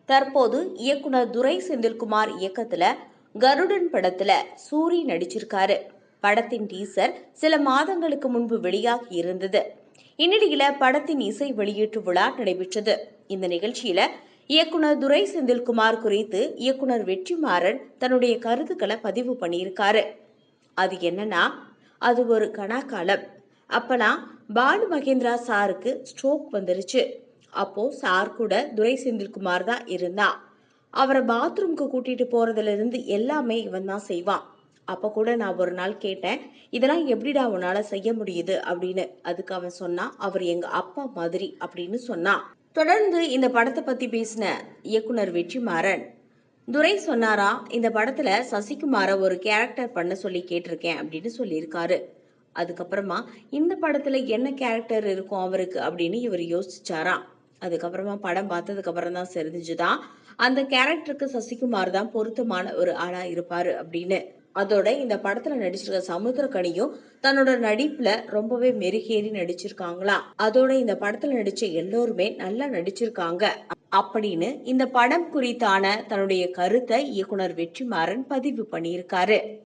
தற்போது இயக்குனர் துரை செந்தில்குமார் இயக்கத்துல கருடன் படத்துல சூரி நடிச்சிருக்காரு. படத்தின் டீசர் சில மாதங்களுக்கு முன்பு வெளியாகி இருந்தது. இந்நிலையில படத்தின் இசை வெளியீட்டு விழா நடைபெற்றது. இந்த நிகழ்ச்சியில இயக்குனர் துரை செந்தில்குமார் குறித்து இயக்குனர் வெற்றிமாறன் தன்னுடைய கருத்துக்களை பதிவு பண்ணியிருக்காரு. அது என்னன்னா, அது ஒரு கனாக்காலம். அப்பெல்லாம் பாலு மகேந்திரா சாருக்கு ஸ்ட்ரோக் வந்துருச்சு. அப்போ சார் கூட துரை செந்தில்குமார் தான் இருந்தா. அவரை பாத்ரூம்க்கு கூட்டிட்டு போறதுல இருந்து எல்லாமே இவன் தான் செய்வான். அப்ப கூட நான் ஒரு நாள் கேட்டேன், இதெல்லாம் எப்படிடா உன்னால செய்ய முடியுது அப்படின்னு. அதுக்கு அவன் சொன்னான், அவர் எங்க அப்பா மாதிரி அப்படின்னு சொன்னான். தொடர்ந்து இந்த படத்தை பத்தி பேசின இயக்குனர் வெற்றிமாறன், துரை சொன்னாரா, இந்த படத்துல சசிகுமார ஒரு கேரக்டர் பண்ண சொல்லி கேட்டிருக்கேன் அப்படின்னு சொல்லியிருக்காரு. அதுக்கப்புறமா இந்த படத்துல என்ன கேரக்டர் இருக்கும் அவருக்கு அப்படின்னு இவர் யோசிச்சாராம். அதுக்கப்புறமா படம் பார்த்ததுக்கு அப்புறம் தான் தெரிஞ்சுதான் அந்த கேரக்டருக்கு சசிகுமார் தான் பொருத்தமான ஒரு ஆளா இருப்பாரு அப்படின்னு. அதோட இந்த படத்துல நடிச்சிருக்க சமுத்திரக்கனியும் தன்னோட நடிப்புல ரொம்பவே மெருகேறி நடிச்சிருக்காங்களாம். அதோட இந்த படத்துல நடிச்ச எல்லோருமே நல்லா நடிச்சிருக்காங்க அப்படின்னு இந்த படம் குறித்தான தன்னுடைய கருத்தை இயக்குனர் வெற்றிமாறன் பதிவு பண்ணியிருக்காரு.